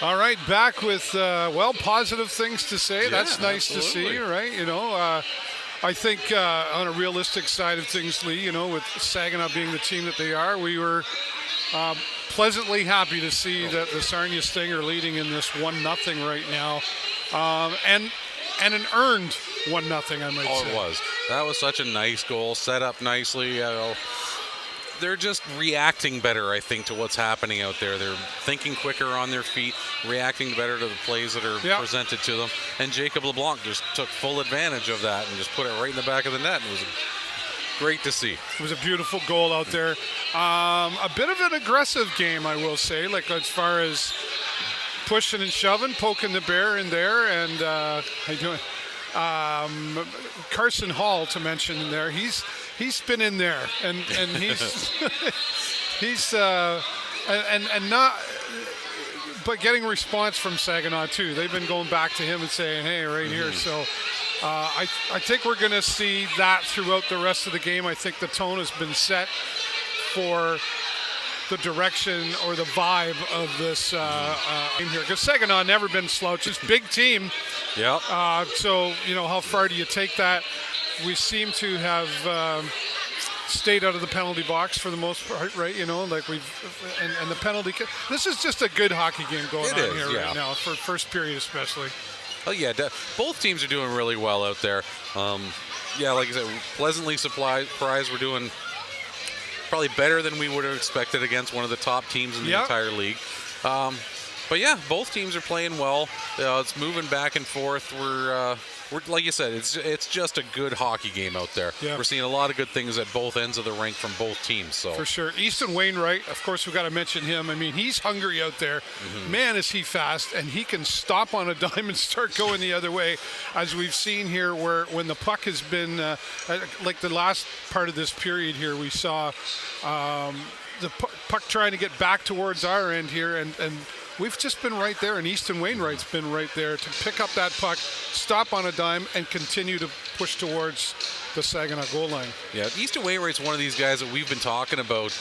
All right, back with, positive things to say. Yeah, That's nice absolutely. to see, right? I think on a realistic side of things, Lee, with Saginaw being the team that they are, we were pleasantly happy to see that the Sarnia Sting are leading in this 1-0 right now. And an earned 1-0, I might say. It was. That was such a nice goal, set up nicely. They're just reacting better, I think, to what's happening out there. They're thinking quicker on their feet, reacting better to the plays that are presented to them. And Jacob LeBlanc just took full advantage of that and just put it right in the back of the net. It was great to see. It was a beautiful goal out there. A bit of an aggressive game, I will say, like as far as pushing and shoving, poking the bear in there. And how you doing? Carson Hall, to mention in there, he's been in there, and he's and not, but getting response from Saginaw too. They've been going back to him and saying, "Hey, right here." So I think we're going to see that throughout the rest of the game. I think the tone has been set for the direction or the vibe of this game here. Because Saginaw never been slouches, big team. Yep. So how far do you take that? We seem to have stayed out of the penalty box for the most part, right? Like and the penalty. This is just a good hockey game going on here right now for first period especially. Oh yeah, both teams are doing really well out there. Like I said, pleasantly surprised. We're doing probably better than we would have expected against one of the top teams in the entire league. But yeah, both teams are playing well. It's moving back and forth. We're like you said, it's just a good hockey game out there. Yeah. We're seeing a lot of good things at both ends of the rink from both teams. So for sure, Easton Wainwright, of course, we've got to mention him. I mean, he's hungry out there. Mm-hmm. Man, is he fast, and he can stop on a dime and start going the other way, as we've seen here. Where when the puck has been like the last part of this period here, we saw the puck trying to get back towards our end here, and we've just been right there, and Easton Wainwright's been right there to pick up that puck, stop on a dime, and continue to push towards the Saginaw goal line. Yeah, Easton Wainwright's one of these guys that we've been talking about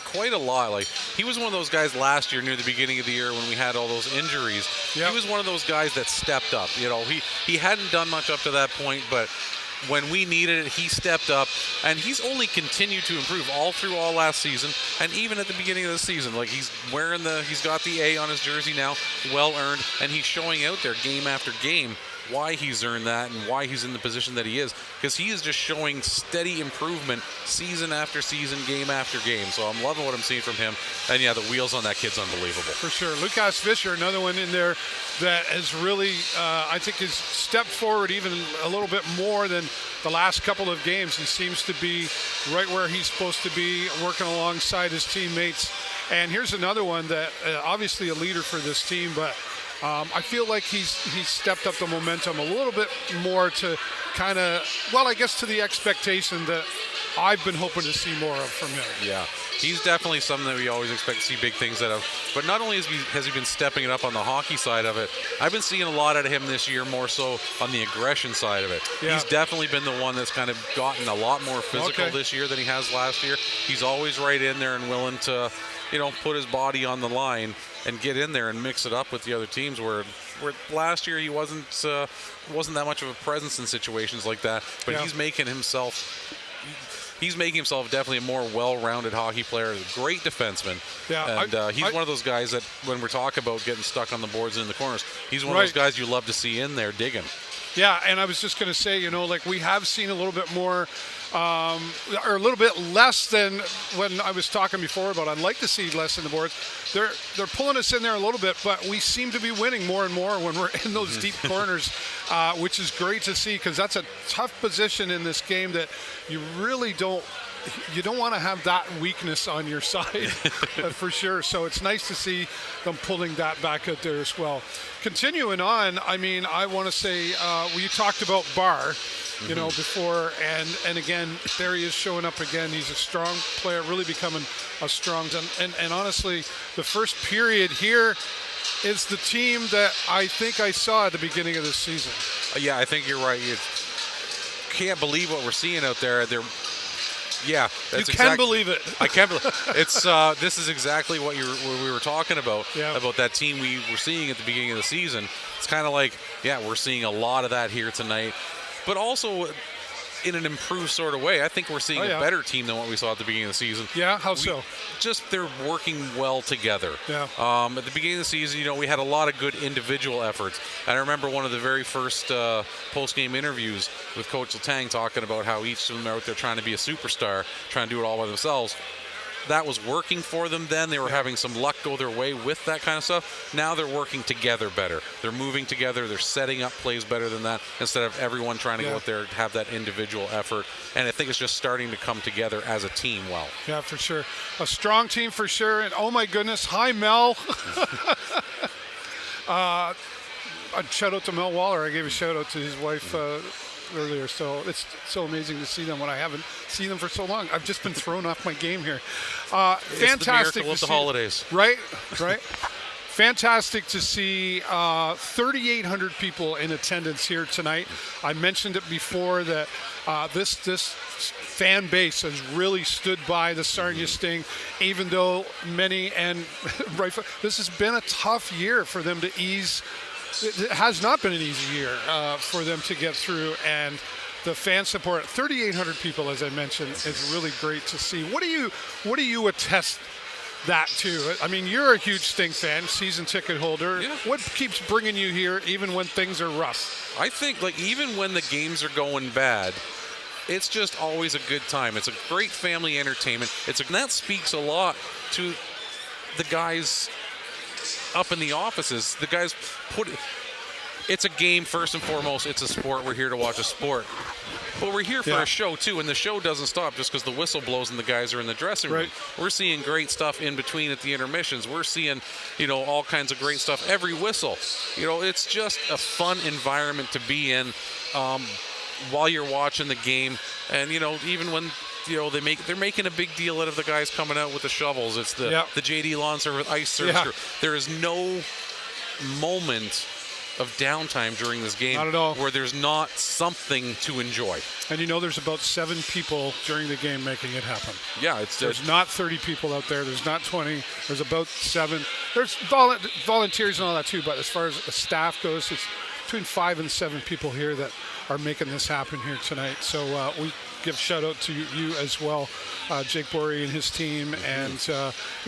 quite a lot. Like, he was one of those guys last year near the beginning of the year when we had all those injuries. Yep. He was one of those guys that stepped up. He hadn't done much up to that point, but when we needed it, he stepped up, and he's only continued to improve all through all last season, and even at the beginning of the season. Like, he's got the A on his jersey now, well earned, and he's showing out there game after game why he's earned that and why he's in the position that he is, because he is just showing steady improvement season after season, game after game. So I'm loving what I'm seeing from him, and yeah, the wheels on that kid's unbelievable. For sure. Lucas Fischer, another one in there that has really, I think, has stepped forward even a little bit more than the last couple of games. He seems to be right where he's supposed to be, working alongside his teammates. And here's another one that obviously a leader for this team, but I feel like he's stepped up the momentum a little bit more to kind of, I guess to the expectation that I've been hoping to see more of from him. Yeah, he's definitely something that we always expect to see big things out of. But not only has he been stepping it up on the hockey side of it, I've been seeing a lot out of him this year, more so on the aggression side of it. Yeah. He's definitely been the one that's kind of gotten a lot more physical this year than he has last year. He's always right in there and willing to, put his body on the line and get in there and mix it up with the other teams, where last year he wasn't that much of a presence in situations like that. But he's making himself definitely a more well-rounded hockey player, a great defenseman. Yeah, and he's one of those guys that, when we're talking about getting stuck on the boards and in the corners, he's one of those guys you love to see in there digging. Yeah, and I was just going to say, like we have seen a little bit more, or a little bit less than when I was talking before about I'd like to see less in the boards. They're pulling us in there a little bit, but we seem to be winning more and more when we're in those deep corners, which is great to see, because that's a tough position in this game that you really don't want to have that weakness on your side for sure. So it's nice to see them pulling that back out there as well. Continuing on, I mean, I want to say, you talked about Barr, before, and again, there he is showing up again. He's a strong player, really becoming a strong, and honestly, the first period here is the team that I think I saw at the beginning of this season. Yeah, I think you're right. You can't believe what we're seeing out there. Yeah, you can believe it. I can't believe it's. This is exactly what we were talking about about that team we were seeing at the beginning of the season. It's kind of like, we're seeing a lot of that here tonight, but also in an improved sort of way. I think we're seeing a better team than what we saw at the beginning of the season. Yeah, how so? Just they're working well together. Yeah. At the beginning of the season, we had a lot of good individual efforts. And I remember one of the very first post-game interviews with Coach Letang talking about how each of them are out there trying to be a superstar, trying to do it all by themselves. That was working for them then. They were having some luck go their way with that kind of stuff. Now they're working together better. They're moving together. They're setting up plays better than that instead of everyone trying to go out there and have that individual effort. And I think it's just starting to come together as a team well. Yeah, for sure. A strong team for sure. And oh my goodness, hi Mel. A shout out to Mel Waller. I gave a shout out to his wife earlier, so it's so amazing to see them when I haven't seen them for so long. I've just been thrown off my game here. Fantastic. It's the miracle of the holidays. Right. Fantastic to see 3,800 people in attendance here tonight. I mentioned it before that this fan base has really stood by the Sarnia Sting, even though many and this has been a tough year for them to ease. It has not been an easy year for them to get through, and the fan support, 3,800 people, as I mentioned, is really great to see. What do you attest that to? I mean, you're a huge Sting fan, season ticket holder. Yeah. What keeps bringing you here even when things are rough? I think, even when the games are going bad, it's just always a good time. It's a great family entertainment. And that speaks a lot to the guys up in the offices. The guys it's a game first and foremost. It's a sport. We're here to watch a sport. But we're here for a show, too, and the show doesn't stop just because the whistle blows and the guys are in the dressing room. Right. We're seeing great stuff in between at the intermissions. We're seeing, all kinds of great stuff every whistle. It's just a fun environment to be in while you're watching the game. And, even when they're making a big deal out of the guys coming out with the shovels. It's the JD Lawn Service Ice Service Crew. There is no moment of downtime during this game not at all. Where there's not something to enjoy. And there's about 7 people during the game making it happen. Yeah, there's not 30 people out there. There's not 20. There's about 7. There's volunteers and all that too, but as far as the staff goes, it's between 5 and 7 people here that are making this happen here tonight. So we give shout out to you as well, Jake Borey and his team. And,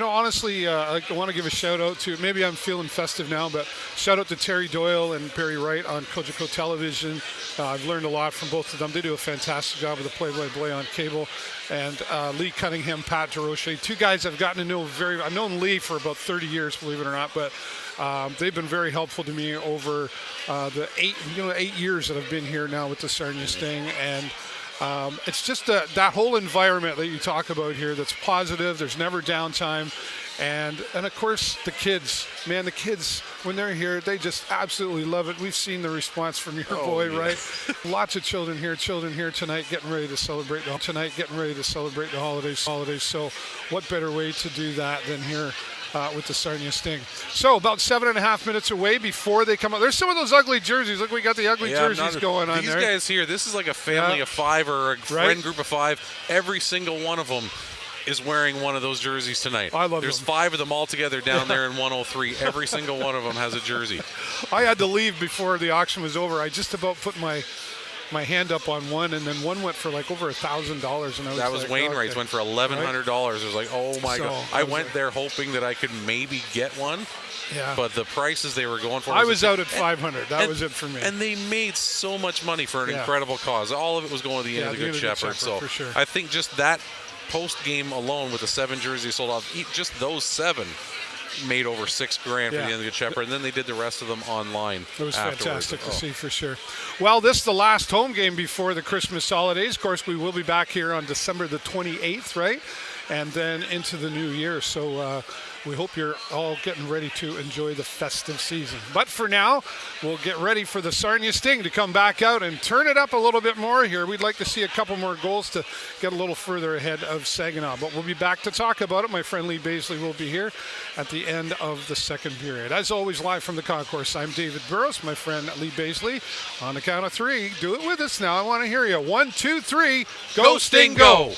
honestly, I want to give a shout out to, maybe I'm feeling festive now, but shout out to Terry Doyle and Barry Wright on Cogeco Television. I've learned a lot from both of them. They do a fantastic job with the play-by-play on cable. And Lee Cunningham, Pat DeRoche, 2 guys I've gotten to know I've known Lee for about 30 years, believe it or not, but they've been very helpful to me over the 8 years that I've been here now with the Sarnia Sting. And it's just that whole environment that you talk about here that's positive. There's never downtime. And of course, the kids, when they're here, they just absolutely love it. We've seen the response from your boy, right? Lots of children here tonight getting ready to celebrate the holidays. So what better way to do that than here with the Sarnia Sting. So about 7.5 minutes away before they come out. There's some of those ugly jerseys. Look, we got the ugly jerseys going on these there. These guys here, this is like a family of 5 or a friend group of 5. Every single one of them is wearing one of those jerseys tonight. I love There's them. 5 of them all together down there in 103. Every single one of them has a jersey. I had to leave before the auction was over. I just about put my hand up on one, and then one went for like over $1,000, and that was Wainwright's. Went for $1,100. It was like, oh my god! I went there hoping that I could maybe get one. Yeah. But the prices they were going for. I was out at $500. That was it for me. And they made so much money for an incredible cause. All of it was going to the end of the Good Shepherd. So for sure. I think just that post game alone with the 7 jerseys sold off, just those 7 made over $6,000 for the end of the Good Shepherd, and then they did the rest of them online. It was fantastic to see, for sure. Well, this is the last home game before the Christmas holidays. Of course, we will be back here on December the 28th, right? And then into the new year. So we hope you're all getting ready to enjoy the festive season. But for now, we'll get ready for the Sarnia Sting to come back out and turn it up a little bit more here. We'd like to see a couple more goals to get a little further ahead of Saginaw. But we'll be back to talk about it. My friend Lee Bazeley will be here at the end of the second period. As always, live from the concourse, I'm David Burrows, my friend Lee Bazeley. On the count of 3, do it with us now. I want to hear you. 1, 2, 3, go Sting, go!